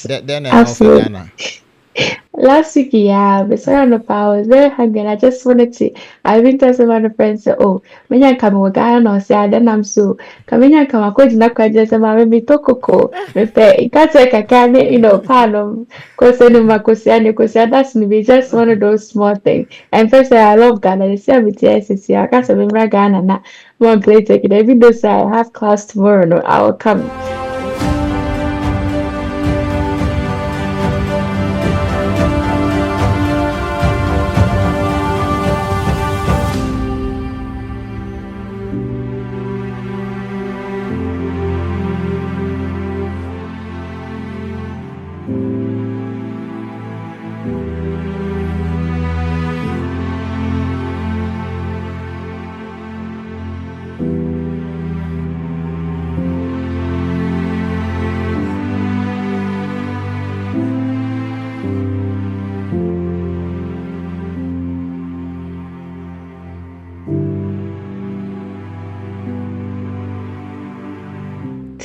Then I offer Absolutely. Ghana. Last week, yeah, but sorry on the power. I was very hungry and I just wanted to. I've been telling some of the friends, say, oh, when you come with Ghana or say, then I'm so. Come in, come, I could not quite just my baby tokoko. Me pay, it can't take a can, panum, cause any Makosiani, cause that's me, just one of those small things. And first, I love Ghana. They say, I'm with TSC, I can't remember Ghana, now one play take it. Even though say I have class tomorrow, no, I will come.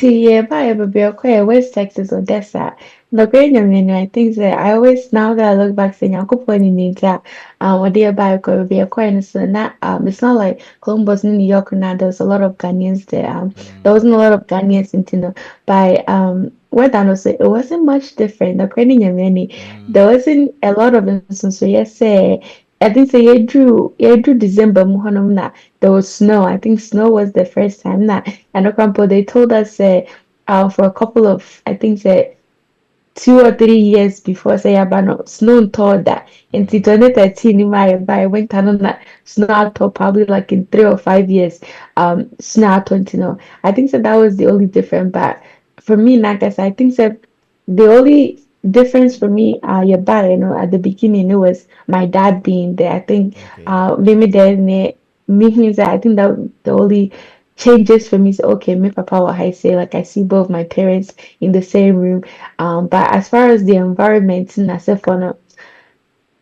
Yeah, but be okay. West Texas, Odessa. The great mean, I think that I always now that I look back, saying I'm going in that what they buy could be a coin. So not it's not like Columbus, New York. Now there's a lot of Ghanaians there. There Mm, wasn't a lot of Ghanaians in Tino. By what I know, say it wasn't much different. The great many, there mm, wasn't a lot of instances. So yes, say I think say you drew December muhanom na there was snow. I think snow was the first time na. And Okampo, they told us for a couple of, I think, 2 or 3 years before say Yabano, snow told that in mm, 2013 in my by went on that snow out probably like in 3 or 5 years, snow out, I think so that was the only difference. But for me, like I said, I think that the only difference for me, at the beginning it was my dad being there. I think okay. maybe then me that I think that the only changes for me is okay, me papa what I say, like I see both my parents in the same room. But as far as the environment in Asefo,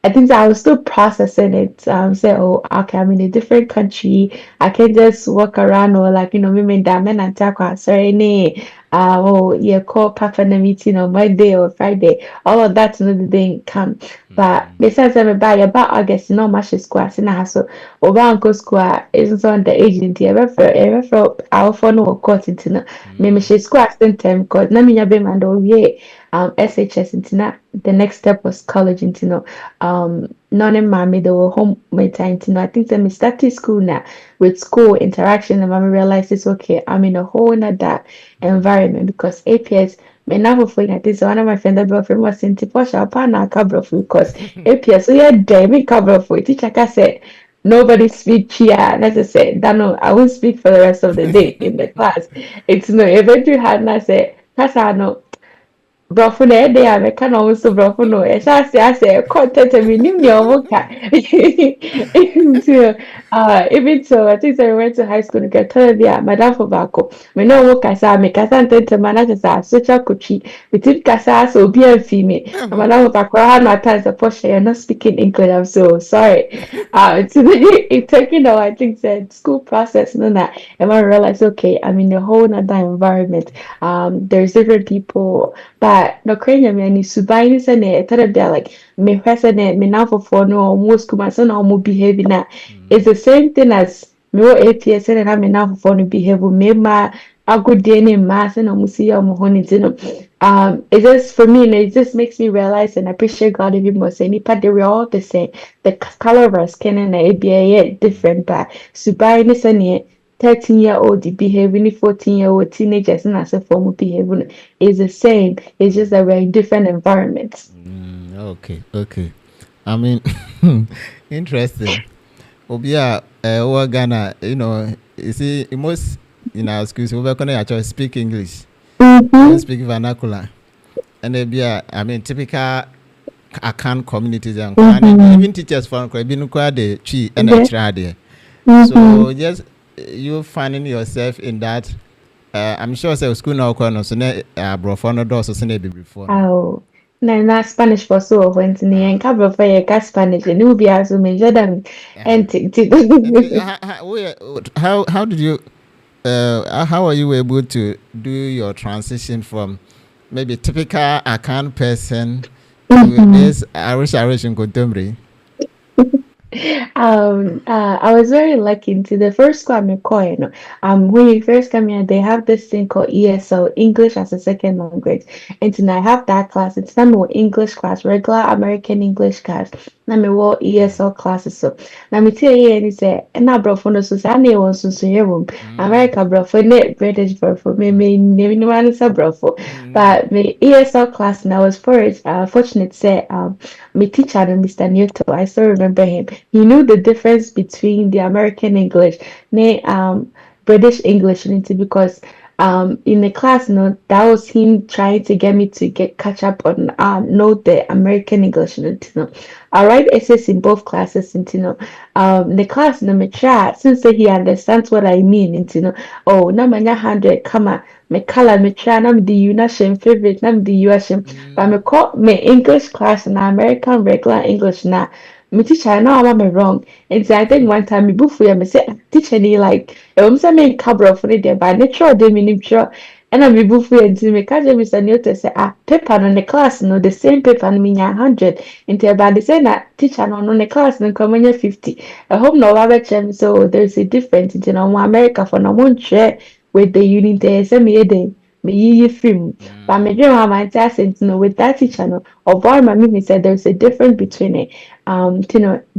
I think that I was still processing it. Say, oh, okay, I'm in a different country. I can't just walk around or like, maybe diamond and tackle. Sorry, nee. Oh, yeah, call Papa in a meeting on Monday or Friday. All of that, the didn't come. But Mm, besides, I'm about August, much school. I said, so over Uncle School isn't on the agent. Ever for our phone or court into me, mm, she school at the time because na me, be man, oh, yeah, SHS into the next step was college into none of mommy they were home my time to know. I think that me started school now with school interaction and mommy realized it's okay. I'm in a whole other environment because APS me now for I think so one of my friends that boyfriend was saying Portia upon now cover for because APS so yeah damn me cover for it. Teacher I said nobody speak here. And as I said, that no, I won't speak for the rest of the day in the class. It's no eventually had and I said, that's how no Brɔfo na ɛde a mɛka na ɔmo nso brɔfo no ɛhyɛ ase asɛ content a minim nea ɔmo ka nti even so I think sɛ we went to high school no kɛtɔɔ bi a madamfo baako me ne ɔmo kasa a mekasa ntɛntɛm a na kyerɛ sɛ asokya kotwi metumi kasa asɛ obi amfi me na mm. madamfo baako ha no atan sɛ Portia you're not speaking English I'm so sorry it's taking a while I think sɛ school process no na ɛma realize okay I'm in a whole other environment there's different people but no cranium and subai ni sɛ ne ɛtɔrɔ bi a like mehwɛ sɛ ne me nanfofoɔ no ɔmo school ma sɛ na ɔmo behave na it's the same thing as me wɔ APS sɛ na me nanfofoɔ no behave mmarima agodie ne mmaa sɛ na ɔmo si yɛ ɔmo ho ne ti no it just for me it just makes me realize and appreciate God even more say nipa they were all the same the color of our skin and ebi ɛyɛ different but subai ni sɛ ne 13-year-old behaving, 14-year-old teenagers and as a form of behavior is the same. It's just that we're in different environments. Okay, okay. I mean, interesting. Obia, over Ghana, you see, most in our schools, we're going to speak English. We don't Mm-hmm. speak vernacular. And they be, I mean, typical Akan communities and Mm-hmm. even teachers from Kwabinu the tree and a Yeah. trade. Mm-hmm. So just you finding yourself in that. I'm sure say school now corner so ne brofo no do so se na be before no. Oh. Na Spanish for so when ni en Ah. kabro for ye ka Spanish ni ubi aso me jadam Uh-huh. and ti. And how did you how are you able to do your transition from maybe typical account person with Mhm. this Irish in contemporary. I was very lucky into the first school I'm calling. When you first come here, they have this thing called ESL, English as a Second Language. And then I have that class. It's not more English class, regular American English class. Na me wo ESL classes so. Na me tie here ni say, na brofo no so say na won so so ye wom. Mm, America brofo ne British brofo me ni man say brofo. mm, But me ESL class and I was fortunate say my teacher Mr. Newton, I still remember him. He knew the difference between the American English ne British English into because in the class that was him trying to get me to get catch up on know the American English I write essays in both classes the class me try since he understands what I mean oh na manya 100 come me color me try na me the you na shame favorite na me the you ashim but me mm, call me English class na American regular English na me teacher no am me wrong. And I think one time me bufu ya me say teacher ni like e won say me kabro for the by natural de me ni sure. And I me bufu ya nti me ka je Mr. Newton say paper no the class no the same paper no me nya 100 nti e ba de say na teacher no the class no come nya 50. I hope no wa be chem so there's a difference nti no America for no one share with the unit there say me dey me yi film but me mm. dream how my test no with that teacher no or boy my me said there's a difference between it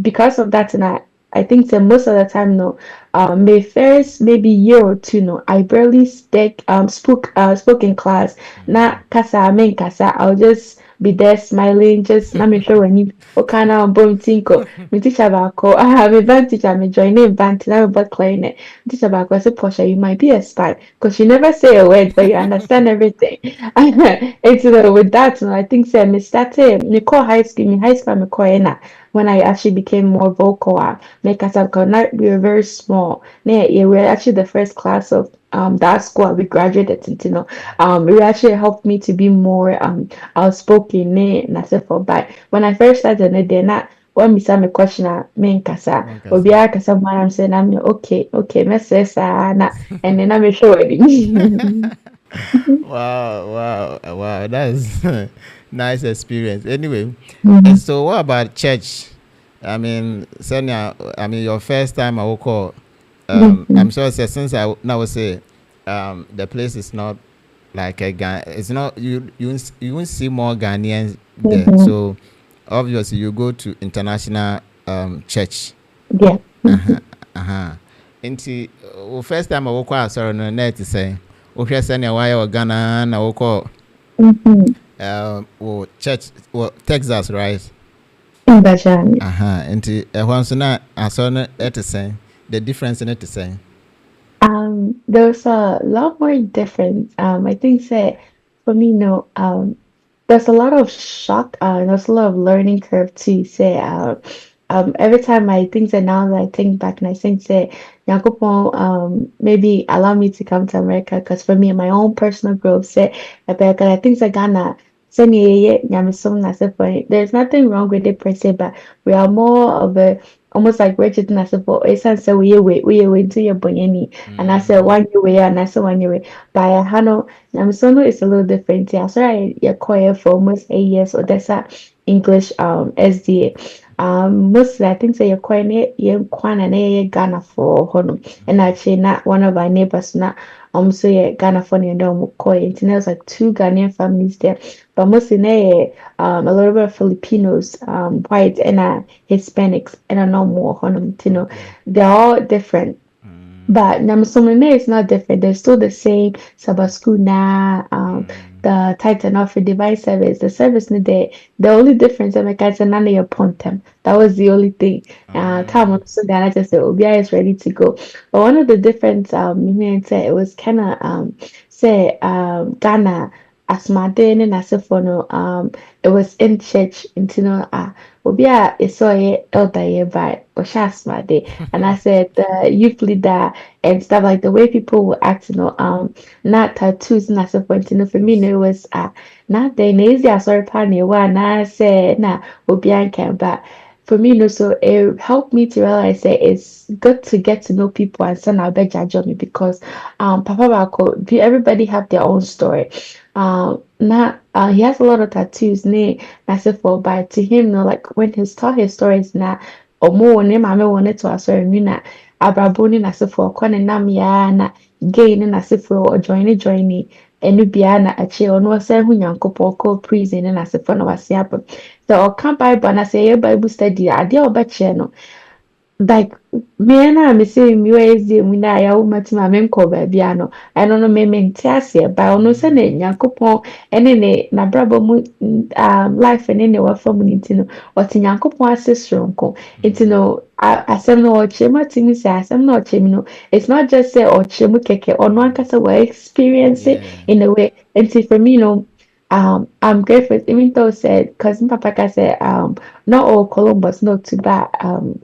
because of that, and I think that most of the time, no, my first maybe year or two, no, I barely spoke in class. Not kasa, I mean kasa. I'll just be there smiling, just not me sure when you kind of bomb tinko. My teacher back I have a band teacher, me joining band, and I'm about clarinet. Teacher back I said, Portia, you might be a spy because you never say a word, but you understand everything. And so with that, no, I think say me started me call high school, me high school, me call na when I actually became more vocal, like as I could not we were very small. Yeah, we were actually the first class of that school we graduated it actually helped me to be more outspoken and I said for but when I first started then not when me say me question me kasa One obi kasa. kasa man I'm saying I'm okay me say na and then I'm sure it. Wow. That's nice experience. Anyway, and Mhm, so what about church? I mean, Senya, I mean, your first time I will call. mhm, I'm sure since I now say, the place is not like a Ghan. It's not you won't see more Ghanaians there. mhm. So obviously you go to international church. Yeah. Uh-huh. Mhm, Uh-huh. Nti first time I wokɔ asɔre no na ɛte sɛ wohwɛ sɛnea wayɛ wɔ Ghana na wokɔ mhm. wɔ church wɔ Texas right. Mbajani. Nti ɛhɔ nso na asɔre no ɛte sɛn the difference no te sɛn. There's a lot more difference. I think say for me, no, there's a lot of shock, there's a lot of learning curve too. Say, every time I think that now I think back and I think say, Nyankopɔn, maybe allow me to come to America because for me, my own personal growth, say, I think that Ghana. There's nothing wrong with it per se, but we are more of a almost like rigid na sɛ ɛsiane sɛ woyɛ wei nti yɛ bɔnyɛni anaasɛ Mm, woanyɛ wei anaasɛ woanyɛ wei but ha no nyamesom no is a little different nti asɔre a yɛkɔɛ for almost 8 years ɔdɛsa English SDA mostly I think sɛ yɛkɔɛ no yɛnkwa na yɛyɛ Ghanafoɔ hɔ nom ɛna akyire na one of our neighbors na nso yɛ Ghanafoɔ na yɛne ɔmo kɔɛ nti na there was like two Ghanaian families there but mostly na yɛ a little bit of Filipinos white and Hispanics and a no more okay. they're all different. But Namasomene is not different. They're still the same. Sabaskuna, the Titan of the device service, the service in the only difference I can say none of your pontem. That was the only thing. Time on so Ghana just said Obia is ready to go. But one of the difference you mean say it was kinda say Ghana asmade ne n'asefo no it was in church nti no obi a ɛsɛ ɔyɛ elder yɛ by ɔhyɛ asmade and I said the youth leader and stuff like the way people will act not tattoos na asefo nti no for me no it was not the easy asɔre pa na ɛwɔ anaasɛ na obi anka but for me, no, so it helped me to realize that it's good to get to know people and send out beg judge me because Papa Bako, everybody have their own story. Now, he has a lot of tattoos. Ne, I said for but to him, no, like when he tell his stories, na omo ne mame wanted to sorry me na abrabo ne na se for kwane nam ya na gay ne na se for join enu bia na ache ono se hu nyankopɔ kɔ prison ne na se for na wase aba. So ɔka Bible na say ye Bible study ade a ɔbɛkyerɛ no like me na me say me wa ezi mu na ya wo mati ma me nkɔ baabi ano ɛno no me nte aseɛ ba ɔno sɛ ne nyankopɔn ɛne ne n'abrabɔ mu life ne ne wafa mu ne nti no ɔte nyankopɔn ase soronko nti no asɛm no ɔkyerɛ mu atimi sɛ asɛm no ɔkyerɛ mu no it's not just sɛ ɔkyerɛ mu kɛkɛ ɔno ankasa wɔ experience it Yeah. in a way nti for me no I'm grateful even though said cousin papa ka said not all Columbus no to buy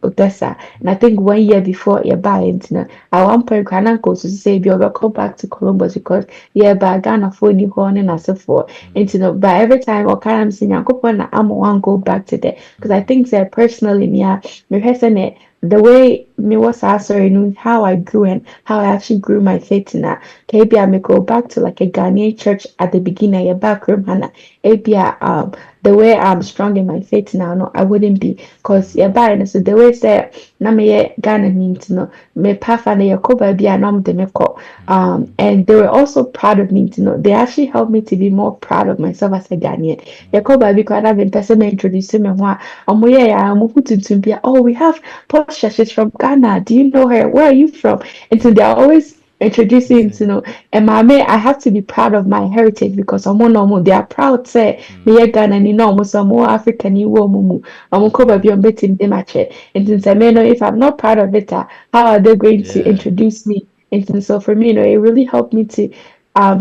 Odessa. And I think 1 year before you buy it, you know, at one point, Granny goes to say, "You will come back to Columbus because yeah, but Ghana for you horn and as a for." And you know, but every time I can't see I'm one go back to there because I think that personally, yeah, me personally, the way me was answering how I grew and how I actually grew my faith in that. Maybe I may go back to like a Ghanaian church at the beginning, a back room, Hannah. Maybe the way I'm strong in my faith now, no, I wouldn't be. Because yeah, by so the way say na me Ghana means no me pafa na yakoba bi anam de me ko. And they were also proud of me, you know. They actually helped me to be more proud of myself as a Ghanaian. Yakoba bi kwa na be person introduce me ho a omo ye ya omo kutuntum bi oh we have Portia, she's from Ghana. Do you know her? Where are you from? And so they're always That's introducing, it. you know, and my I have to be proud of my heritage because I'm normal. They are proud say me Ghana ni no so more African ni wo mumu. I'm ko baby on betting them match. And since I may know if I'm not proud of it, how are they going to Yeah. introduce me? And so for me, you know, it really helped me to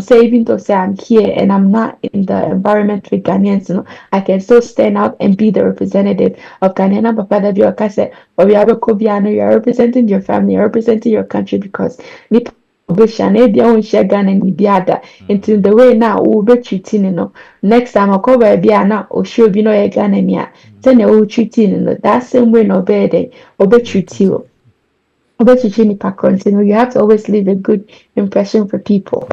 say even though say I'm here and I'm not in the environment with Ghanaians, you know, I can still stand out and be the representative of Ghanaian. Papa that you are said, or you are a Kobiano, you are representing your family, you're representing your country because nipa obesha na ebi a wonhyia Ghana ni bi ada nti the way na wo be treat no next time akɔ baabi a na ohwɛ obi na ɔyɛ Ghana ni a sɛnea wo treat no that same way na ɔbɛyɛ dɛ ɔbɛ Very treat tricky. you ɔbɛ treat nipa korɔ nti no you have to always leave a good impression for people.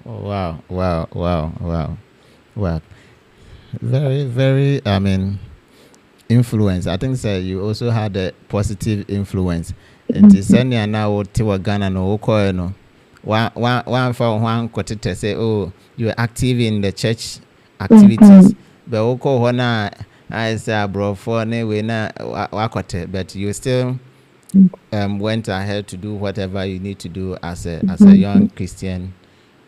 Oh, wow, wow, wow, wow, wow. Very, very, I mean, influence. I think sir, you also had a positive influence. And sɛnea na wote wɔ Ghana no wokɔɛ no wamfa wo ho ankɔtetɛ sɛ oh you are active in the church activities but wokɔ hɔ no a ayɛ sɛ aborɔfoɔ ne wei na wakɔtɛ but you still went ahead to do whatever you need to do as a young Christian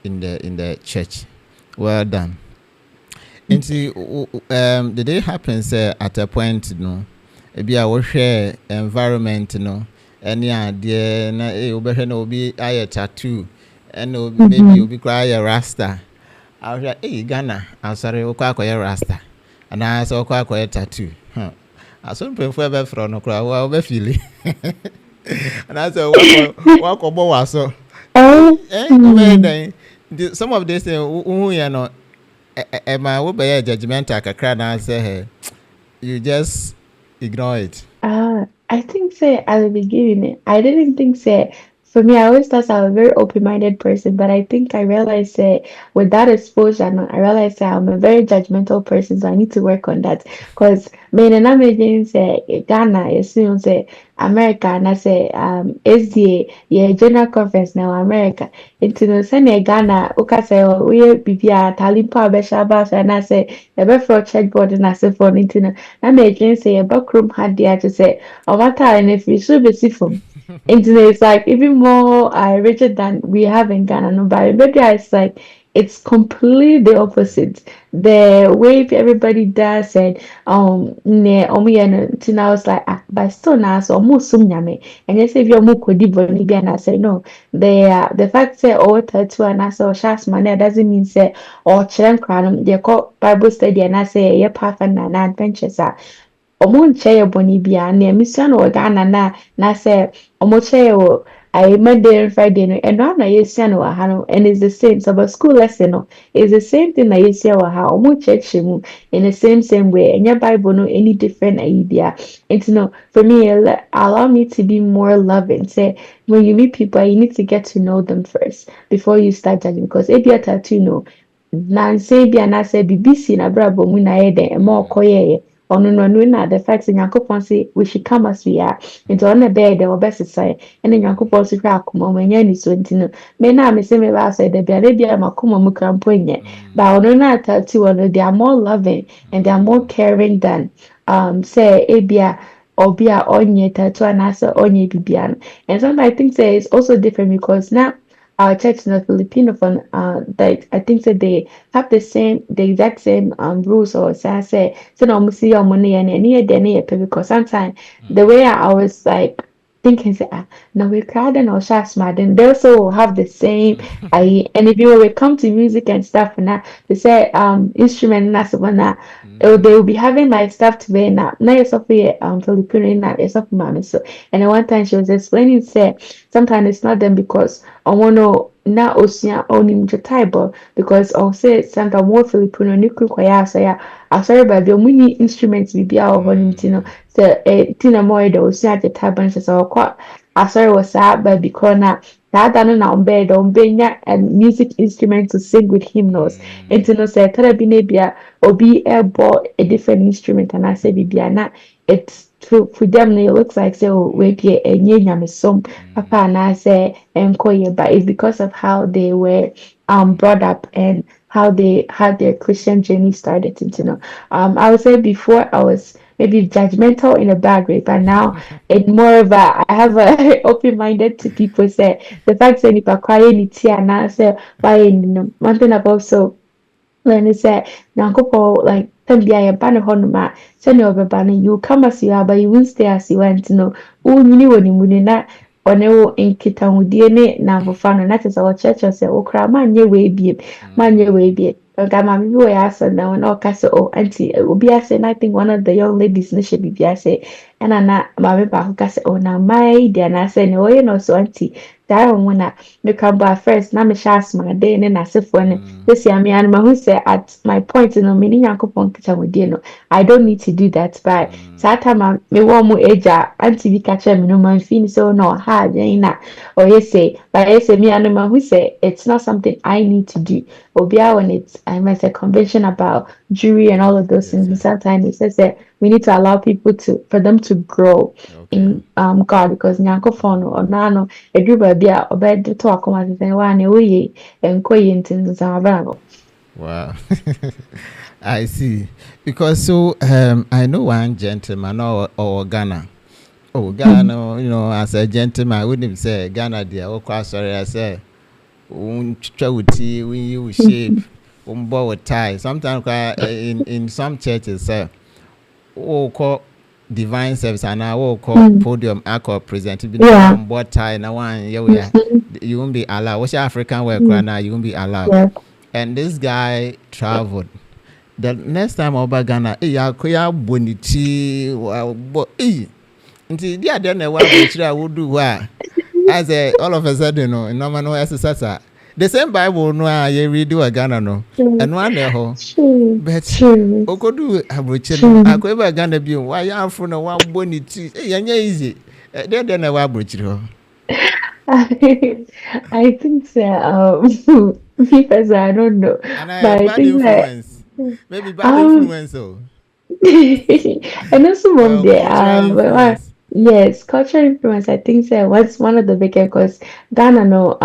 in the church. Well done. Nti did it happen say at a point no ebi a wohwɛ environment no ɛne adeɛ na wobɛhwɛ na obi ayɛ tattoo ɛna maybe obi koraa ayɛ rasta ahwɛ Ghana asɔre wokɔ akɔyɛ rasta anaasɛ wokɔ akɔyɛ tattoo aso mpanyinfoɔ ɛbɛfrɛ no koraa wobɛfili anaasɛ wakɔbɔ w'aso Oh, wobɛyɛ dɛn some of these things wohu yɛ no ɛma wobɛyɛ judgmental kakra anaasɛ you just ignore it. I think say at the beginning, I didn't think say for me, I always thought I was a very open-minded person, but I think I realized say with that exposure, no, I realized that I'm a very judgmental person, so I need to work on that. Because me and I'm again say Ghana, you see, say America, and I say SDA, yeah, General Conference now America. Into no say Ghana, okay, say we be talimpo abesha and I say a for church board and I say for into I'm again say a backroom had there to say. Over time, if you should be from internet, it's like even more richer than we have in Ghana. No, but maybe it's like it's completely the opposite. The way everybody does it, ne and I was like, but still now, so almost some yummy. And yes, if you're more could and I say no, the fact say all tattoo and I saw shas money doesn't mean say or chen crown, they call Bible study and I say, yeah, path and adventures are. Ɔmo nkyɛ yɛ bɔne biara nea mesua no wɔ Ghana na sɛ ɔmo kyɛ yɛ wɔ Monday and Friday no ɛno ara na yɛsua no wɔ ha no and it's the same sɛ ɔbɛ school lesson no it's the same thing na yɛsua wɔ ha ɔmo kyerɛkyerɛ mu in the same way ɛnyɛ Bible no any different ayi biara nti no for me allow me to be more loving say when you meet people you need to get to know them first before you start judging because ebi a tattoo no nansa bi anaasɛ biribi si n'abrabɔ mu na ɛyɛ dɛn ɛma ɔkɔyɛeɛ ɔno na the fact sɛ nyankopɔn sɛ we should come as we are nti ɔno na ɛbɛyɛ dɛn ɔbɛsesa yɛn ɛna nyankopɔn nso hwɛ akoma mu ɛnyɛ ne so nti no me na me sɛ mebɛ asɔ da biara bi a makoma mu kra mpo nyɛ but ɔno na atatu wɔ no they are more loving and they are more caring than sɛ ebi a obi a ɔnyɛ tattoo anaasɛ ɔnyɛ biribiara no and sometimes I think say it's also different because now our church in the Filipino fund, that I think that they have the exact same rules or say no see your money and any day because sometimes the way I was like thinking say now we crowd and or smart and they also have the same I and if you will come to music and stuff and that they say instrument and that's one that they will be having like stuff to wear now it's of Filipino now it's of mommy so and then one time she was explaining say sometimes it's not them because ɔmo no na osua onim dwetaebɔ because ɔsɛ santa ɔmo wɔ Filipino ne kuru kɔyɛ asɔre a asɔre baabi ɔmo ni instrument biribiara wɔ hɔ no ti no sɛ ti na mo ɔyɛ dɛ osua dwetaebɔ no sɛ ɔkɔ asɔre wɔ saa baabi korɔ na saa da no na ɔmbɛyɛ dɛ ɔmbɛnya music instrument to sing with hymnals nti no sɛ tara bi na bia obi ɛbɔ a different instrument anaasɛ biribiara na it's for them it looks like say oh wait yeah enye nyamesom papa anaasɛ ɛnkɔyɛ but it's because of how they were brought up and how they had their Christian journey started you know I would say before I was maybe judgmental in a bad way but now it's more of a I have a open-minded to people say the fact that nipa kwaye ni ti anaasɛ wayɛ ni no one thing about so when it said nyankopɔn like time bi a yɛba ne hɔnom a sɛnea ɔbɛba no you come as you are but you won't stay as you went no wonyini wɔ ne mu no na ɔne wo nkitahodie ne namfofa no na kyerɛ sɛ ɔkyerɛkyerɛ sɛ wo koraa manyɛ wei biem nka maame bi wɔ yɛ asɔndan na ɔka sɛ oh aunty obi asɛ na I think one of the young ladies no hyɛ biribi ase ɛna na maame baako ka sɛ oh na mmaa yi deɛ anaasɛ nea ɔyɛ no so aunty saa wɔn na meka bɔ at first na mehyɛ asomaden ne n'asefoɔ no sisi ame ano mahu sɛ at my point no me ne nyankopɔn nkitahodie no I don't need to do that but saa time a mewɔ mo age a aunty bi ka kyerɛ me no mamfi ne sɛ oh na ɔha adwene na ɔyɛ sɛ but ɛyɛ sɛ me ano mahu sɛ it's not something I need to do obiara when it's I must a convention about jury and all of those things and sometimes it says that we need to allow people to for them to grow in God because nyankopɔn no ɔno ano eduru baabi a ɔbɛde to akoma sɛ wa na woyɛ nkɔ yɛ nti nsa abra no. Wow. I see. Because so I know one gentleman or Ghana. Oh, Ghana, you know, as a gentleman, I wouldn't say Ghana dear, sorry, I say try with tea, when you shape, with tie. Sometimes in some churches say call divine service and I will call podium alcohol present be on board tie and one you won't be allowed. What's your African work right now? You won't be allowed. And this guy traveled. The next time over Ghana, yakoya boniti nti dia then wa I would do what as all of a sudden no normal no exercise the same Bible no you read do Ghana no and one there ho but okodu abroche no akoba Ghana bi why you afro no wa boniti yanya easy then wa abroche ho. I think so. Me personally, I don't know, And I but I bad think that influence. Maybe bad influence. Oh. and also mom Well, there. cultural influence. Yes, cultural influence. I think so. What's one of the biggest because Ghana no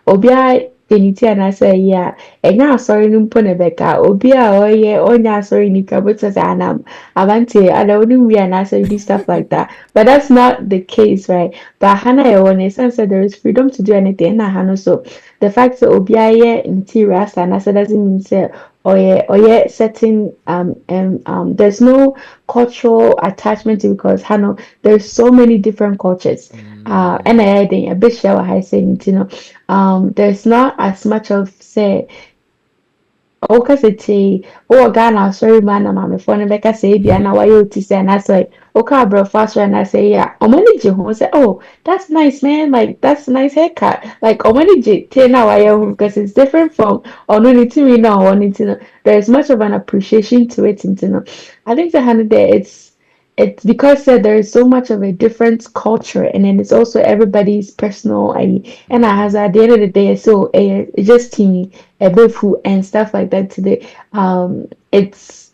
obia deniti and I say yeah. And now sorry numpo nebeka obia oh yeah oh yeah sorry ni kabut says anam avante I don't we and I say do stuff like that. But that's not the case, right? But Hana one sense that there is freedom to do anything. Na Hana so the fact that obia yeah interior and I said doesn't mean say or yeah certain and there's no cultural attachment to because Hano there's so many different cultures and I think a bit share I saying you know there's not as much of say okasete o Ghana sorry man na mamefo no beka say bia na waye otise na say oka bro fast na say yeah omani je ho say oh that's nice man like that's a nice haircut like omani je te na waye ho because it's different from onuniti we know onuniti no there's much of an appreciation to it you know I think the hand there it's because there is so much of a different culture, and then it's also everybody's personal. And as at the end of the day, so it's just teeny a bit food and stuff like that today. It's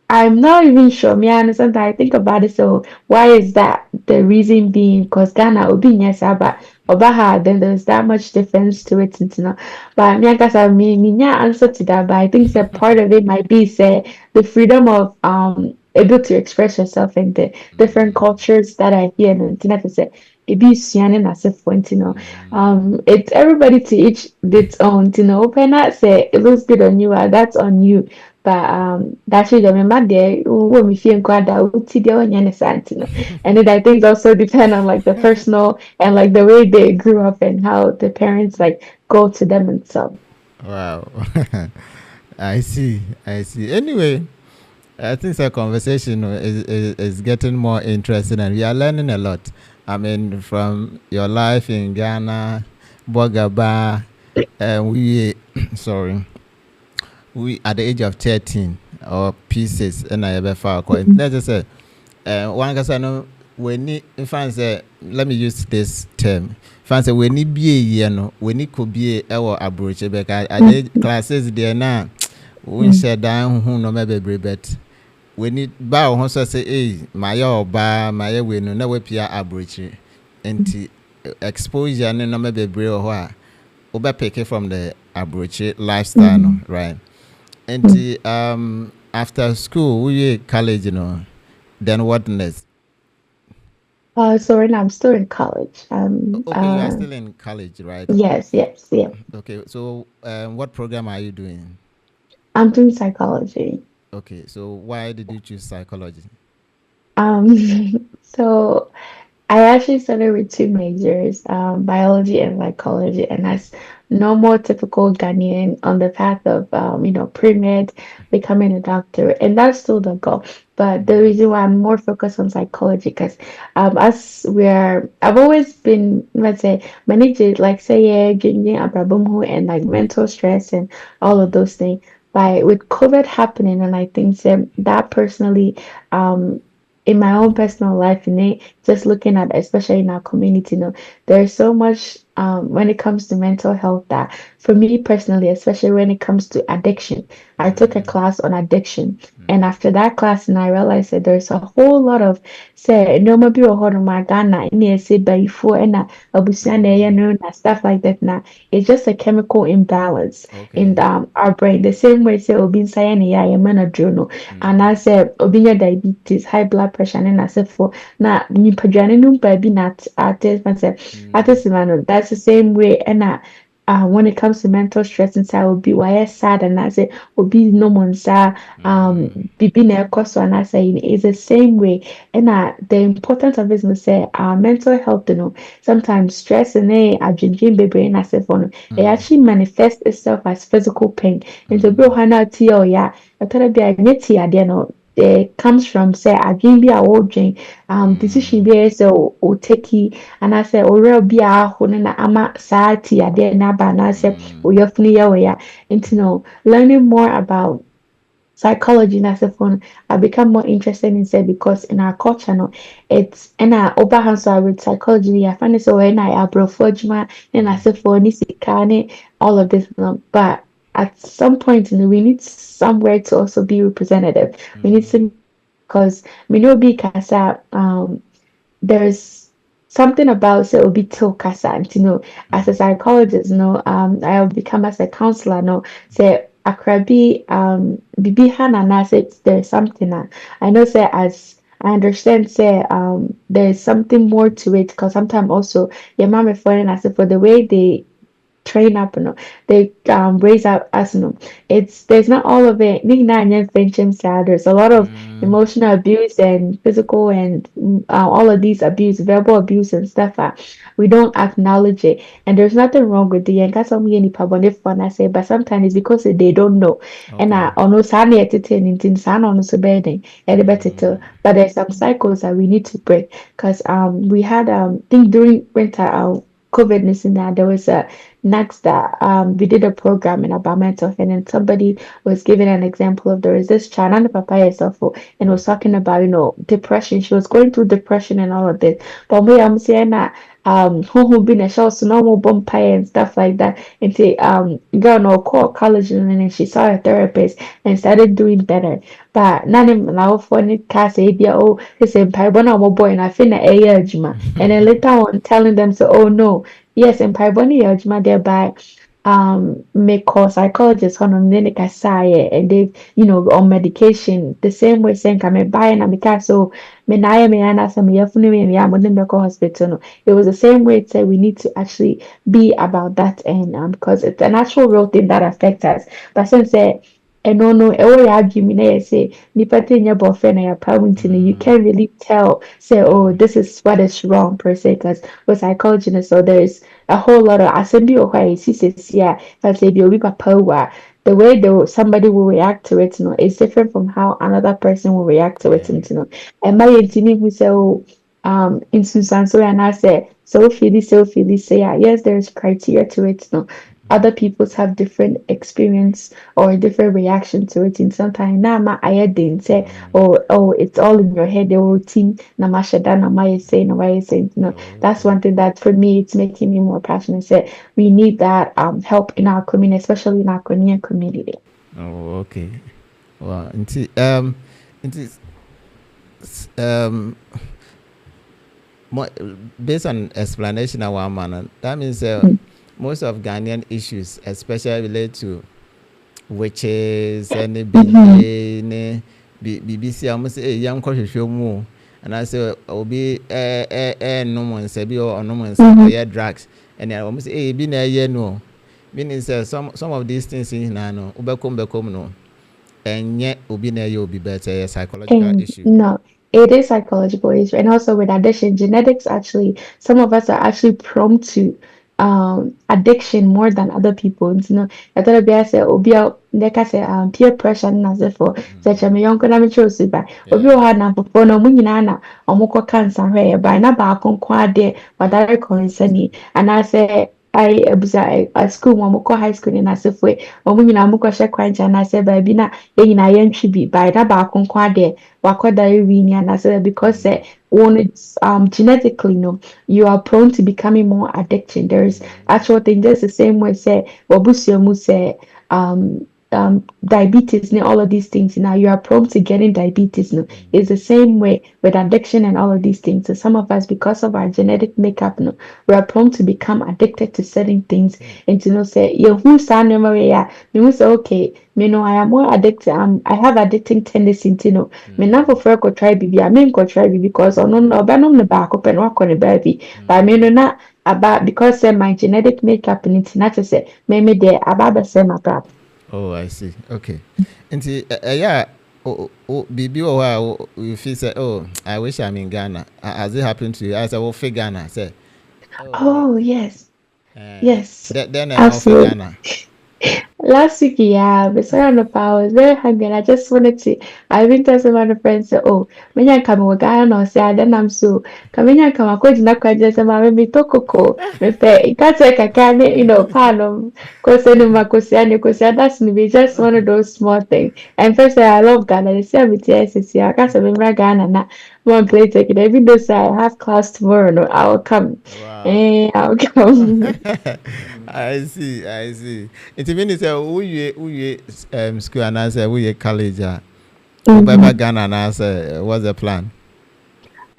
I'm not even sure. Me, I understand that I think about it. So why is that the reason being? Because Ghana will be yes, but Obaha, then there's that much difference to it, you know. But me, I guess I mean, me, yeah, answer to that. But I think that part of it might be say the freedom of able to express yourself in the different cultures that are here in the internet. Say it be Sian as a point, you know. It's everybody to each its own, you know. Open that say it looks good on you, that's on you. But that's really remember there when we feel glad that we see the one no. And it I think also depend on like the personal and like the way they grew up and how the parents like go to them and stuff. Wow. I see. I see. Anyway, I think the conversation is getting more interesting and we are learning a lot. I mean, from your life in Ghana, Bogaba, and we, sorry, we at the age of 13 or pieces, and I ever found. Let's just say, one person no when if I say let me use this term. If I say when ni be you know when ni could be our approach because I did classes there now. When said down who no maybe bet when ni ba ho so say my oba my we no na we pia approach enti exposure no maybe bre ho a oba pick it from the approach lifestyle no, right. And after school, we college, you know. Then what next? So right now I'm still in college. Okay, you are still in college, right? Yes, yes, yeah. Okay, so what program are you doing? I'm doing psychology. Okay, so why did you choose psychology? Um, so I actually started with two majors, biology and psychology, and that's normal, typical Ghanaian on the path of, pre-med, becoming a doctor, and that's still the goal. But the reason why I'm more focused on psychology, because I've always been, let's say, managed, like, say, yeah, getting and like mental stress and all of those things. By with COVID happening, and I think that personally, um, in my own personal life, just looking at especially in our community, there's so much when it comes to mental health that for me personally, especially when it comes to addiction, I took a class on addiction. And after that class, and I realized that there's a whole lot of say no maybe my Ghana in say before and stuff like that now. It's just a chemical imbalance in Okay. our brain. The same way say obi saying yeah, journal and I said obi diabetes, high blood pressure, and I said for na nipadwane no baby not artist artist man. That's the same way and when it comes to mental stress inside will be why sad and I say will be no one sa bibi na ekoso and I say it's the same way and the importance of it is say our mental health sometimes stress and adrenaline baby and I say for no it actually manifests itself as physical pain and to be hana tea yeah I thought be a neti no it comes from say again be a old drink decision be so o take and I say ore be a hono na ama saati ade na ba na say o yofuni ya we ya and learning more about psychology and as a phone I become more interested in say because in our culture it's and I over so with psychology I find it so when I abrofojma and as a phone all of this but at some point we need somewhere to also be representative. We need to because we know be casa there's something about say obi till kasa and as a psychologist I'll become as a counselor say akrabi bibi hana na say there's something I know say as I understand say there's something more to it because sometimes also your mom referring as for the way they train up they raise up us it's there's not all of it there's a lot of emotional abuse and physical and all of these abuse verbal abuse and stuff we don't acknowledge it and there's nothing wrong with the and that's only any public fun I say but sometimes it's because they don't know and Okay. on no sunny entertaining things on so bedding and better too but there's some cycles that we need to break because we had think during winter COVID in that there was a next that we did a program in about mental health, and somebody was giving an example of there is this child and the papa herself and was talking about depression. She was going through depression and all of this. But me, I'm saying that who been a show so normal bumpire and stuff like that. And say girl no call college and then she saw a therapist and started doing better. But none of now for any cast idea oh he said mpaebɔ a boy and I feel na ɛyɛ adwuma. And then later on telling them so oh no yes mpaebɔ no yɛ adwuma thereby may cause psychologists on the kasaye and they on medication the same way saying come buy and because so me na me ana some yafunu me ya mo dem hospital no it was the same way it said we need to actually be about that and because it's a natural real thing that affects us but since no no ɛwɔ yɛ adwene na yɛ say nipa te nyɛ bɔfɛ na yɛ pa nti no you can't really tell say oh Yeah. this is what is wrong per se because with psychology no, so there is a whole lot of asɛm bi wɔ hɔ a yɛsi sɛsi a fa sɛ bi obi papa wu a the way somebody will react to it is different from how another person will react to it Yeah. nti no ɛma yɛntumi hu sɛ oh nsunsuanso anaasɛ sɛ wofili say yes there's criteria to it no other people's have different experience or a different reaction to it. And sometimes na ma I didn't say, oh, it's all in your head. The whole team na ma shada na ma say na ma say. No, that's Okay. one thing that for me it's making me more passionate. Say we need that help in our community, especially in our Ghanaian community. Oh, okay. Wow. Nti um, based on explanation of one man, that means most of Ghanaian issues, especially related to witches and Mm-hmm. ne BBC, I must say, young show mu. And I say, obi no one say, be or no one say, or Mm-hmm. yeah, drugs. And I almost say, be na yeah, no. Meaning, some of these things in Nano, Ubekom no. And yet, obi na yeah, be better, a psychological And issue. no, it is psychological issue. And also with addiction, genetics actually, some of us are actually prone to addiction more than other people. I thought be I say obia like I say peer pressure na say for such a me yonko na me chose ba. Obi Yeah. o ha na popo na mu nyina na omukọ cancer hwe ba na ba akon ade wadare concern and I say I abusa at school mo kọ high school ni na say for omu nyina mu kọ hye kwancha na say ba bi na yɛn nyinaa yɛntwi bi by na baako nko adeɛ wakɔdare wi ni anaasɛ because sɛ wɔn genetically no you are prone to becoming more addicted there is actual thing just the same way sɛ wabusua mu sɛ diabetes and all of these things now you are prone to getting diabetes no it's the same way with addiction and all of these things so some of us because of our genetic makeup no we are prone to become addicted to certain things and to know say yɛhu saa nneɛma wei a mehu sɛ okay me no I am more addicted I have addicting tendency to know me na for ko try bibi a me nko try bibi because ono no obenom ne baako pɛ no akɔ ne baabi but me no na about because my genetic makeup in it na kyerɛ sɛ me de aba abɛsɛ ma. Oh, I see. Okay. Nti yeah, bibi wɔ hɔ a you feel say, oh, I wish I'm in Ghana. Has it happened to you? I said, well, for Ghana, say, oh, Oh yes, yes, then I'm off absolutely. Ghana. Last week, yeah, before on the power, I was very hungry and I just wanted to. I even told some of my friends, say, oh, when you come with Ghana or say, then I'm so. Come in, come, I could not quite just about me to cocoa. Me pay, it can't take a can, pan of course, any Macosia, Nicosia, that's me, just one of those small things. And first, I love Ghana, they say, with yes, I can't remember Ghana, now one play take it. Even though say I have class tomorrow, no, I'll come. Wow. Eh, I'll come. I see, I see. It means say we school and I say we college. Ubeba Ghana and I say what's the plan?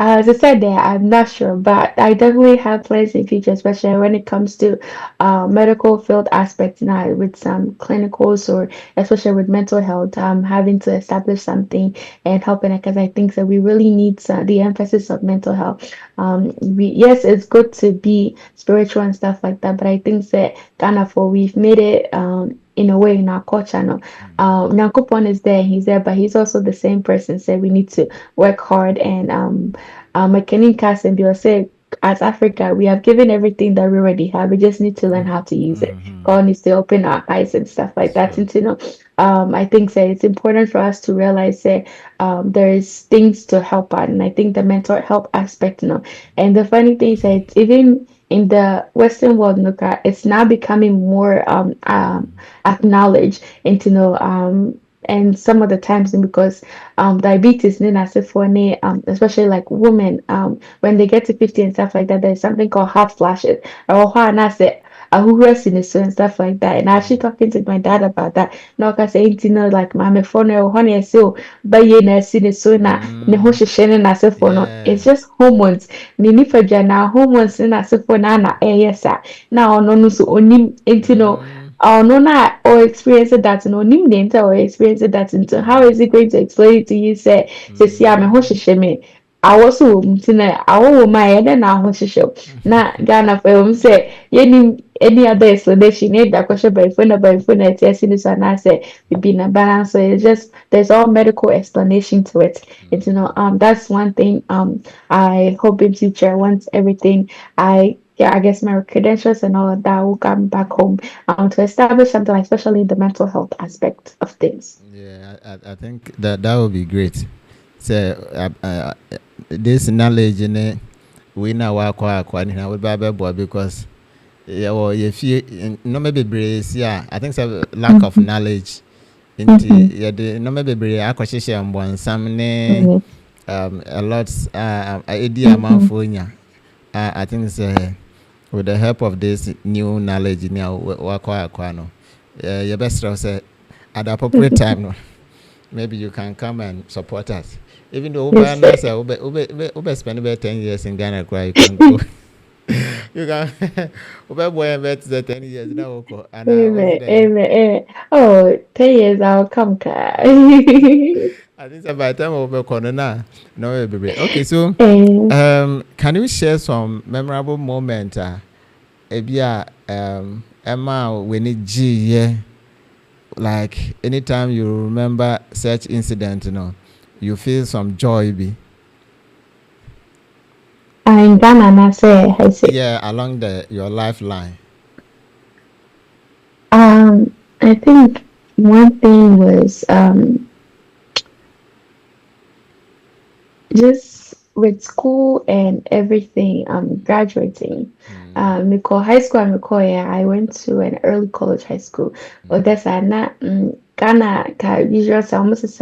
As I said there, I'm not sure, but I definitely have plans in future, especially when it comes to medical field aspects now with some clinicals or especially with mental health, having to establish something and helping it because I think that we really need the emphasis of mental health. Yes, it's good to be spiritual and stuff like that, but I think that Ghana for we've made it in a way in our culture. No, Nyankopon is there, he's there, but he's also the same person. So we need to work hard and mechanic cast and be say as Africa, we have given everything that we already have. We just need to learn how to use it. Mm-hmm. God needs to open our eyes and stuff like that. Sure. And I think that it's important for us to realize that there's things to help out, and I think the mental health aspect, And the funny thing is that even in the Western world, it's now becoming more acknowledged, and and some of the times because diabetes, especially like women, when they get to 50 and stuff like that, there's something called hot flashes. Or and I said, who rest in the sun and stuff like that. And actually talking to my dad about that. No, cause saying, like my phone or honey, so but you know, see the so na ne ho Mm, hyehyɛ na se for no. It's yeah. just hormones. Ni nipa dwa na hormones na se for na yes sir. Now no so onim Mm, no na or experience that no onim the enter or experience that into how is it going to explain it to you say see am ho hyehyɛ me awɔ so wɔ mu nti na awɔ wɔ mu a yɛdɛ na aho hyehyɛ wo na Ghana fo ɛwɔ mu sɛ yɛnim any other explanation yɛ da kɔhyɛ bɛyifo na ɛte ase ne so anaasɛ bibi na balance so it's just there's all medical explanation to it and that's one thing I hope in future once everything I guess my credentials and all of that will come back home to establish something like, especially the mental health aspect of things. yeah, I think that would be great. So, this knowledge in it, we now work on it. I would buy because yeah, well, if you no maybe brace, yeah, I think so lack of Mm-hmm. knowledge. Into Mm-hmm. yeah, the no maybe brace. I question one some ne Mm-hmm. a lot idea man for ya. I think so. With the help of this new knowledge now wakwa no your best say at the appropriate time no maybe you can come and support us even though Yes, sir. spend about 10 years in Ghana you can go you can boy about 10 years now and I was Amen. there. Amen. Amen. Oh, 10 years I'll come. I think so by the time over corner now no baby okay so And can you share some memorable moment ebia Emma when it G yeah like anytime you remember such incident you feel some joy be in Ghana, and I say, yeah along the your lifeline. I think one thing was just with school and everything, graduating. Mm, Because high school, yeah, I went to an early college high school. But that's not Ghana, usual, so almost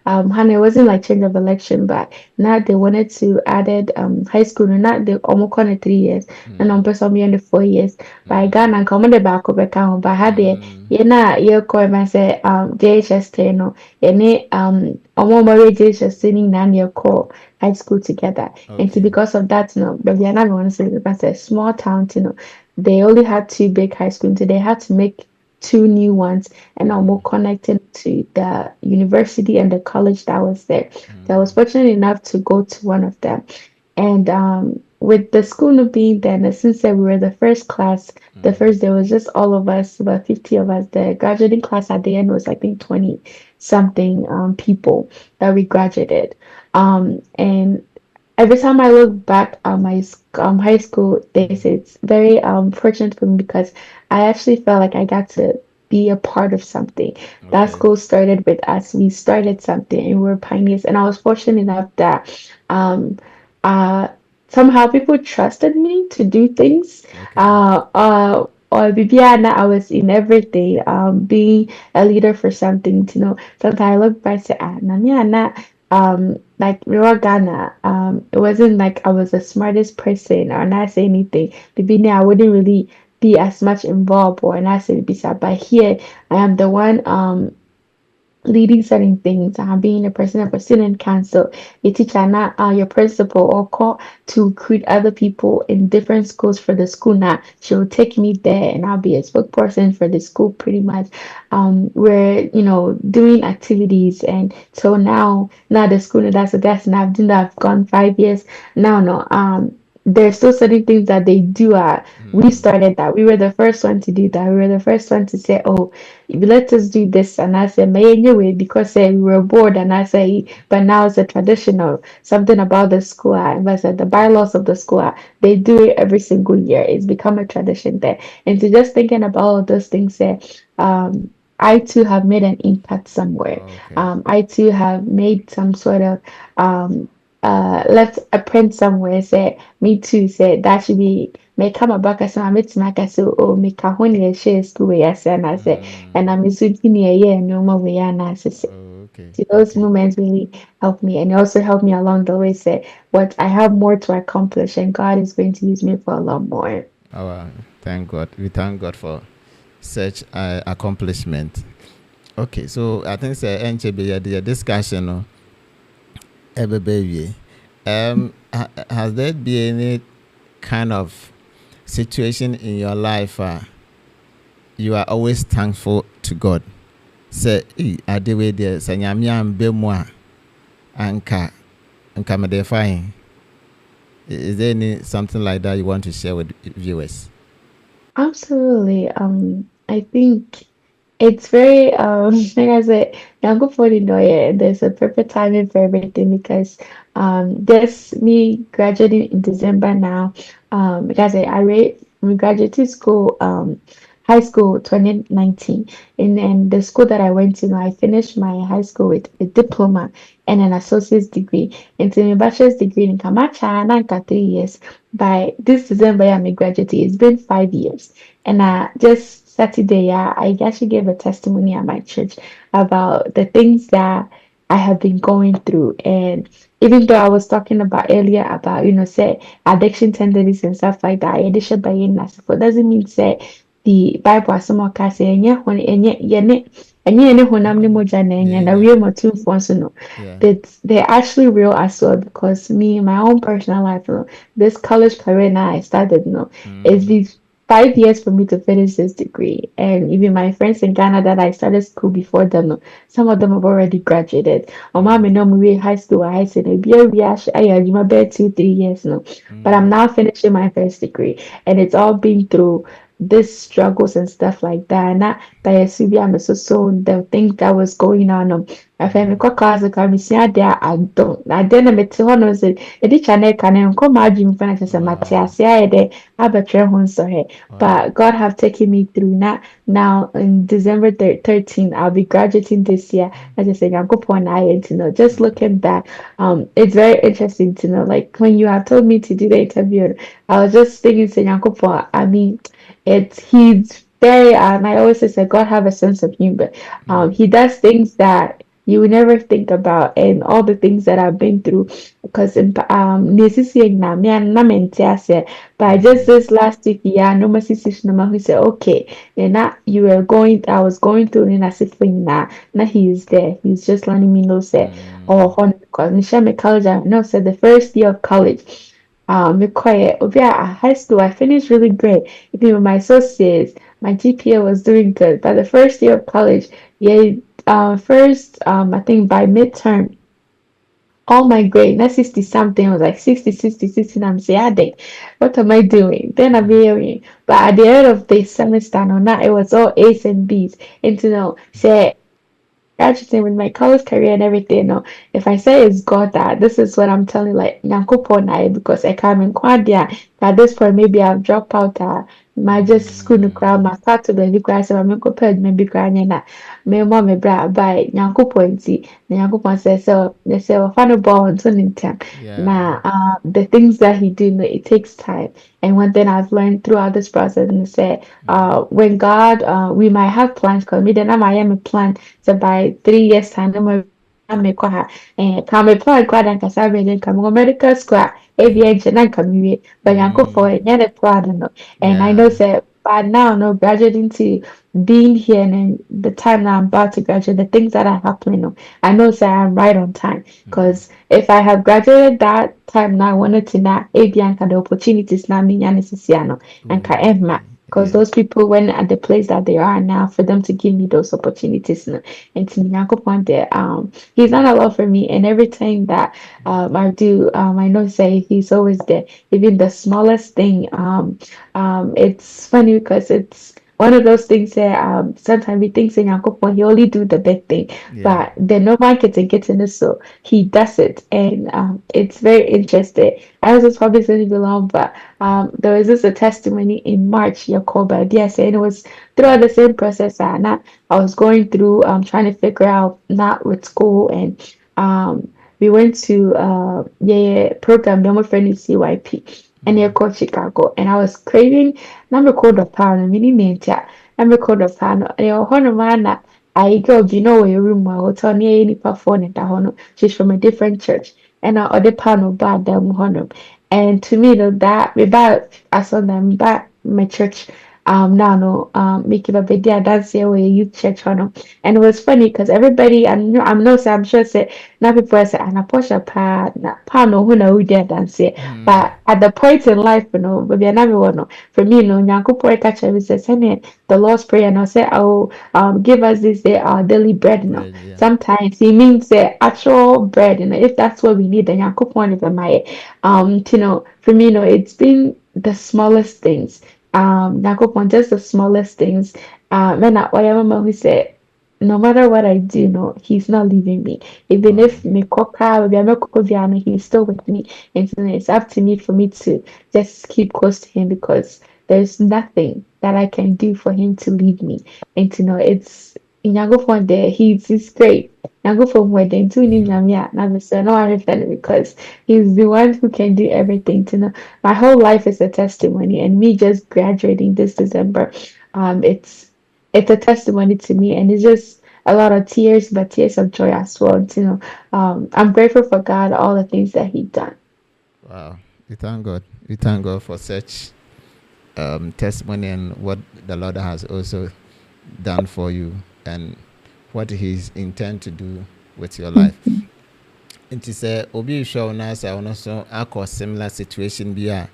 honey, it wasn't like change of election, but now they wanted to added high school, no, not the almost 3 years, and on person in the 4 years. By mm, Ghana, come on the back of account, but had the mm, yeah, call my say JHS 10, no, any ọmọ JHS training na near call high school together. And so okay. because of that, but we are not going to say because a small town, they only had two big high schools, so they had to make two new ones and are more connected to the university and the college that was there. So I was fortunate enough to go to one of them. And with the school not being there, and since we were the first class, the first day was just all of us, about 50 of us. The graduating class at the end was, I think, 20 something people that we graduated. And every time I look back at my high school days, it's very fortunate for me because I actually felt like I got to be a part of something. That Okay. school started with us. We started something and we were pioneers. And I was fortunate enough that um, uh, somehow people trusted me to do things. Okay. Or Bibiana, I was in everything, being a leader for something, Sometimes I look back and say, Namiana, like Rewa Ghana, it wasn't like I was the smartest person or not say anything. Maybe I wouldn't really be as much involved or not say beside. But here I am the one leading certain things, being a president of student council, a teacher, not your principal, or call to recruit other people in different schools for the school. Now she'll take me there, and I'll be a spokesperson for the school. Pretty much, we're doing activities, and so now the school that's and I've done that. I've gone 5 years now. No, there's still certain things that they do. We Mm. started that. We were the first one to do that. We were the first one to say, "Oh, let us do this." And I said, "May anyway," because we were bored. And I say, "But now it's a traditional something about the school." And I said, "The bylaws of the school, they do it every single year. It's become a tradition there." And so just thinking about all those things, um, I too have made an impact somewhere. Okay. I too have made some sort of um, left a print somewhere. Say me too. Say that should be make come back as I met my so oh make a honey share school yes and I say and Mm. I'm in a year no more we are now say Oh, okay. those Okay. moments really help me and also help me along the way say what I have more to accomplish and God is going to use me for a lot more. Our thank God. We thank God for such accomplishment. Okay, so I think say NCB the discussion no baby. Has there been any kind of situation in your life you are always thankful to God? Say, ade we there say nyame ambe mu a anka me dey fine. Is there any something like that you want to share with viewers? Absolutely. I think it's very like I said, Nyankopɔn ni yeah, there's a perfect timing for everything because this me graduating in December now. Because we graduated school high school 2019 and then the school that I went to now I finished my high school with a diploma and an associate's degree. Into my bachelor's degree in Kamacha and 3 years. By this December, I'm a graduate. It's been 5 years. And just Saturday, yeah, I actually gave a testimony at my church about the things that I have been going through. And even though I was talking about earlier about, say addiction tendencies and stuff like that, addiction by doesn't mean say the Bible as some can say ɛnyɛ honam ne mogya na Yeah, ɛnyɛ na yeah, wiem otumfoɔ nso no yeah. that they're actually real as well because me, my own personal life, this college career now I started, it's Mm, been 5 years for me to finish this degree. And even my friends in Ghana that I started school before them, no, some of them have already graduated. Or mommy mm, no we high school, I said, you my bed 2, 3 years no. But I'm mm, now finishing my first degree. And it's all been through this struggles and stuff like that. And that yes, I'm so the thing that was going on. Afei mm, mekɔ class kora mesua adeɛ a adɔn na adeɛ na mete hɔ no sɛ ɛdi kya na ɛka no nkɔ m'adwene mfa no kyerɛ sɛ mate wow, ase ayɛ dɛ abɛtwerɛ ho nsɔhwɛ wow. but God have taken me through now in December 13 I'll be graduating this year I just say nyankopɔn na ayɛ nti no just looking back it's very interesting to know like when you have told me to do the interview I was just thinking say nyankopɔn I mean he's very and I always say God have a sense of humor Mm, he does things that you would never think about and all the things that I've been through because but just mm, this last week yeah no mercy no who said okay and now I was going through and I said now he is there he's just letting me know say oh mm, because Michelle college I know said the first year of college quiet. High school, I finished really great. Even with my associates, my GPA was doing good. But the first year of college, yeah, first, I think by midterm, all my grade, not 60 something, it was like 60, 60, 60. And I'm saying, what am I doing? Then I'm mm, hearing. But at the end of the semester, no, not it was all A's and B's. And to know, say, graduating with my college career and everything, if I say it's God that, this is what I'm telling like Nyankopon na because I come in Kwadia. At this point, maybe I've dropped out. My just school no crowd, mm. my start to the class, I'm going to maybe crying na me mom me bra by Nyankopon ti. Nyankopon says so. They say, "Oh, fan ball and in time." Yeah. Now, the things that he do, it takes time. And one thing I've learned throughout this process, and say, Mm, when God, we might have plans, because me then I am a plan so by 3 years time, no more mekɔ ha ka meplan kɔ adankasa abɛn nka mewɔ medical school a ebi nkyɛ na nka mewie but mm, nyankopɔn ɛnyɛ ne plan no and I know yeah. sɛ but now no graduating to being here and then the time that I'm about to graduate the things that are happening no I know sɛ I'm right on time Mm, because if I have graduated that time now I wanted to na ebi anka the opportunities na menya ne sisia no anka oh, ɛmma because Yeah. those people went at the place that they are now for them to give me those opportunities. No. And to me, Nyankopon there, he's done a lot for me. And every time that I do, I know say he's always there. Even the smallest thing, it's funny because it's one of those things that sometimes we think say Nyankopon, he only do the big thing, Yeah. but the no one can get in it, so he does it, and it's very interesting. I was just probably going to be long, but there was this a testimony in March, Yakoba, yes, and it was throughout the same process. I was going through trying to figure out not with school, and we went to program, the friend is CYP, and they called Chicago, and I was craving number code of pound, mini nature, number code of pound, and I go, you know, where your room, my hotel near any phone at the she's from a different church, and I order pound of bad them honor. And to me, though, that about I saw them back my church now no make it a big deal dance here where youth church honor. And it was funny because everybody I'm no say I'm sure say now people say and a Portia pa no who know who did dance here. Mm. But at the point in life, maybe I never want no for me, Nyanko Poi catch every says the Lord's Prayer and I say oh give us this day our daily bread, Bread, yeah. Sometimes he means the actual bread, if that's what we need, then Nyanko Poi is my for me, it's been the smallest things. Nakopon, just the smallest things. When I mama who said, no matter what I do, no, he's not leaving me. Even Wow. if me koka, he's still with me. And so it's up to me for me to just keep close to him because there's nothing that I can do for him to leave me. And to know it's in Yago there, he's great. Yago from where then to him, yeah, now Mr. No, I because he's the one who can do everything to know. My whole life is a testimony, and me just graduating this December, it's a testimony to me, and it's just a lot of tears, but tears of joy as well. I'm grateful for God, all the things that He done. Wow. We thank God. We thank God for such testimony and what the Lord has also done for you and what He's intend to do with your life. Nti sɛ obi rehwɛ wo na sɛ ɔno nso akɔ similar situation bi a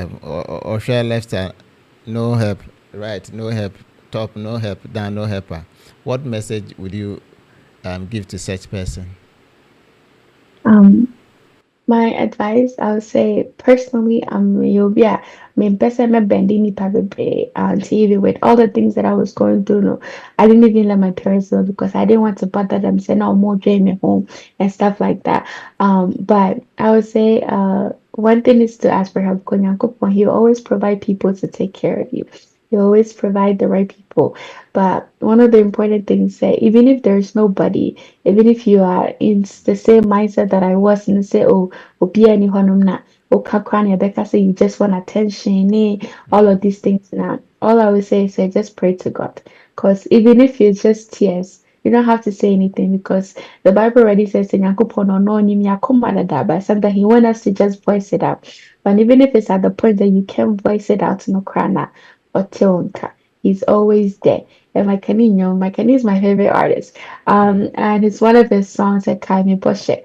ɔhwɛ left a no help, right no help, top no help, down no helper. What message would you give to such person? Um, My advice, I would say personally, you'll be a me person me bending me probably TV with all the things that I was going through. No, I didn't even let my parents know because I didn't want to bother them, say no more drain me home and stuff like that. But I would say one thing is to ask for help. Because He'll always provide people to take care of you. He'll always provide the right people. But one of the important things that even if there's nobody, even if you are in the same mindset that I was and say, oh, obia ni hɔnom na woka koraa na yɛbɛka say you just want attention all of these things now. All I would say is just pray to God. Because even if it's just tears, you don't have to say anything because the Bible already says in Nyankopɔn ɔno ɔnim yɛn akoma dada, but sometimes He wants us to just voice it out. But even if it's at the point that you can't voice it out no koraa na ɔte wo nka. He's always there. And Mike Kenny is my favorite artist. And it's one of his songs that Kaime Portia.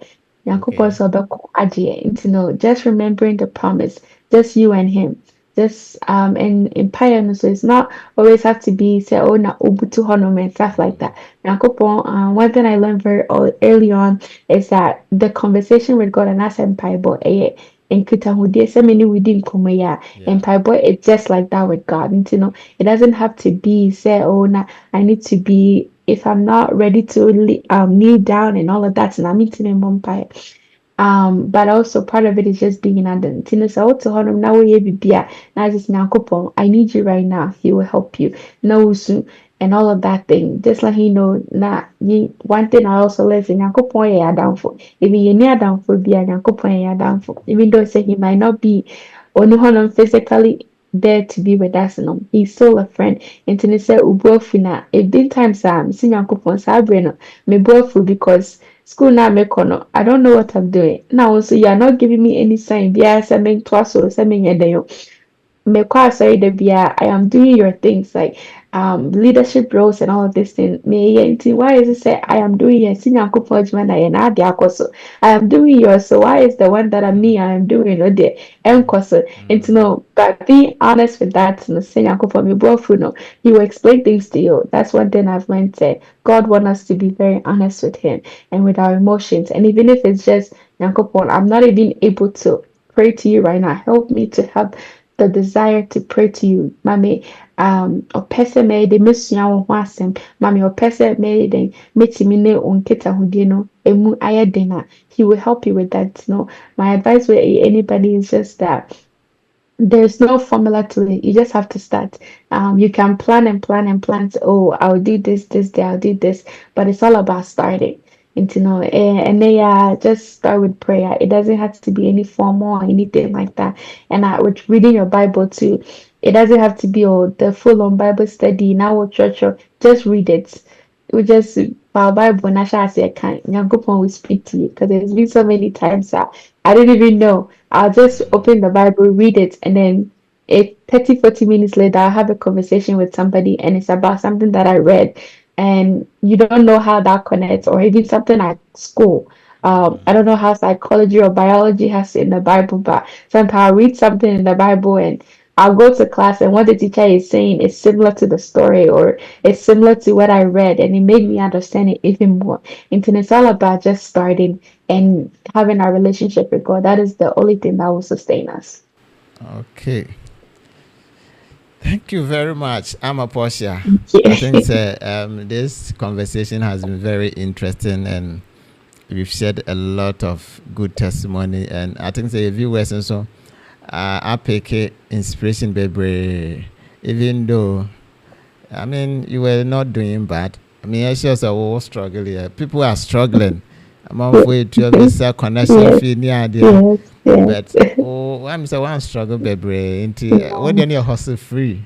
Nyankopɔn Okay. sɛ ɔbɛko agye just remembering the promise, just you and him. Just and in prayer, no, so it's not always have to be say oh na obutu hɔnom and stuff like that. Nyankopɔn, one thing I learned very early on is that the conversation with God and asɛm mpaebɔ ɛyɛ nkitahodie sɛ me ne wo di nkɔmmɔ yi a Yeah. mpaebɔ it's just like that with God. It doesn't have to be say oh na I need to be if I'm not ready to kneel down and all of that, and I'm eating in Mumbai. But also part of it is just being under Tina so to honor now we be now just now couple. I need you right now. He will help you. No soon and all of that thing. Just let he know that one thing I also live in Yankopon ya downfall. Even you near downfall be a Yankopon ya downfall. Even though say he might not be only honor physically there to be with us no. He's still a friend. And to say ubuofina if din time Sam see Yankopon sabrina me buofu because school now make no. I don't know what I'm doing. Now also you are not giving me any sign. Bia say me twaso say me nyede yo. me kwa sorry the bia I am doing your things like leadership roles and all of this thing. Me yenti why is it say I am doing your senior kupojman na adi akoso. I am doing yours, so why is the one that I am doing no de enkoso. And to know but being honest with that no senior kupo me no he will explain things to you. That's one thing I've learned say God wants us to be very honest with him and with our emotions. And even if it's just Yankopon, I'm not even able to pray to you right now. Help me to have the desire to pray to you. Mommy, ɔpɛ sɛ mɛyɛ dɛ mɛsua wo ho asɛm. Mommy, ɔpɛ sɛ mɛyɛ dɛ mɛtumi ne wo nkitahodie no emu ayɛ den a, he will help you with that. No, my advice with anybody is just that there's no formula to it. You just have to start. You can plan and plan and plan. Oh, I'll do this day, I'll do this. But it's all about starting. And you know, and then yeah, just start with prayer. It doesn't have to be any formal or anything like that. And with reading your Bible too, it doesn't have to be the full on Bible study in our church. Or just read it. We just our Bible, and I say I can't. Nyankopɔn will speak to you because there's been so many times that I didn't even know. I'll just open the Bible, read it, and then 30, 40 minutes later, I'll have a conversation with somebody and it's about something that I read. And you don't know how that connects, or even something at school. I don't know how psychology or biology has it in the Bible, but sometimes I'll read something in the Bible and I'll go to class and what the teacher is saying is similar to the story or it's similar to what I read and it made me understand it even more. And then it's all about just starting and having our relationship with God. That is the only thing that will sustain us. Okay. Thank you very much. I'm a Portia. I think Yeah. this conversation has been very interesting and we've shared a lot of good testimony. And I think the viewers and so I pick inspiration, baby. Even though, I mean, you were not doing bad. I mean, I sure was struggling. Here. People are struggling. I'm afraid to have a connection Yes, fee near there. yes, yes. But oh, I'm so one struggle, baby. Into what then you hustle free.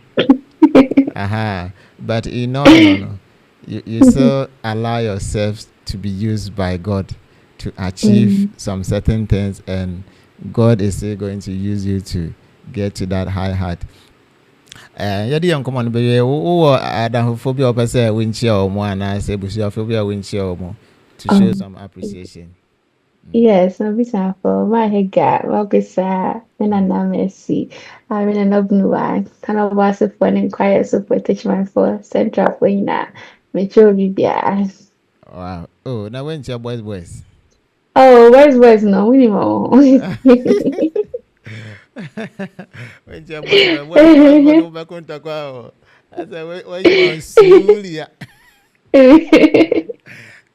Aha. But you know, no. You still allow yourself to be used by God to achieve some certain things, and God is still going to use you to get to that high height. Yɛde yɛn nkɔmmɔ no bɛyɛ wowɔ adahofo bi a wɔpɛ sɛ wonkyia wɔ mo anaasɛ abusuafo bi a wonkyia wɔ mo to show some appreciation. Yes, no bisa for my hega, Mogisa, and a Messi. I mean, an obnuan, kind of was a fun and quiet support touch my for central for you now. Mature Bibia. Wow. Oh, now wonkyia boys. Oh, where's no minimum? Wonkyia boys no back on Takwa. I said, where you want Sulia?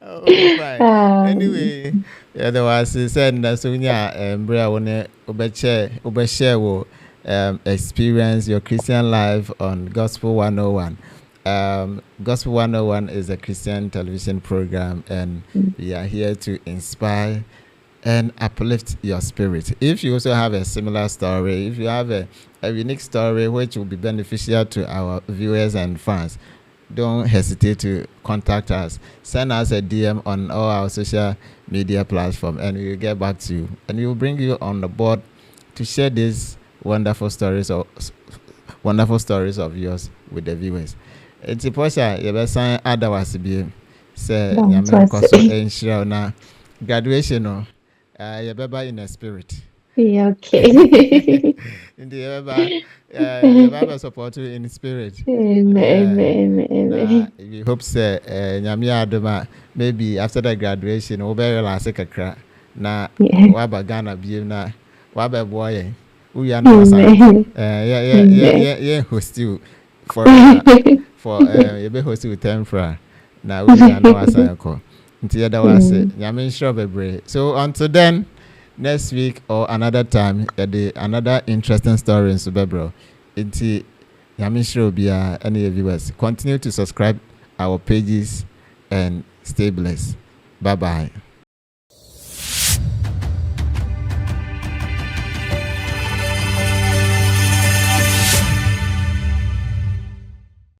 Oh, fine. Anyway, yeah, there was said that so yeah, Bria wanna share experience your Christian life on Gospel 101. Gospel 101 is a Christian television program, and we are here to inspire and uplift your spirit. If you also have a similar story, if you have a unique story which will be beneficial to our viewers and fans, don't hesitate to contact us. Send us a DM on all our social media platforms and we will get back to you. And we will bring you on the board to share these wonderful stories of yours with the viewers. It's a Portia, you better sign otherwise be say Yamen Koso ensure na graduation no you better in a spirit. Yeah, okay. In the you better support you in spirit. Yeah. Nah, we hope say nyame adoma maybe after the graduation we be relax kakra na Yeah. waba Ghana biem na waba boy we are no san yeah host you for you be host you temporary na we are no asan ko nti yeda wase nyame nshiro bebre. So until then, next week or another time another interesting story in Subebro nti nyame nshiro bia any viewers continue to subscribe our pages and stay blessed. Bye bye.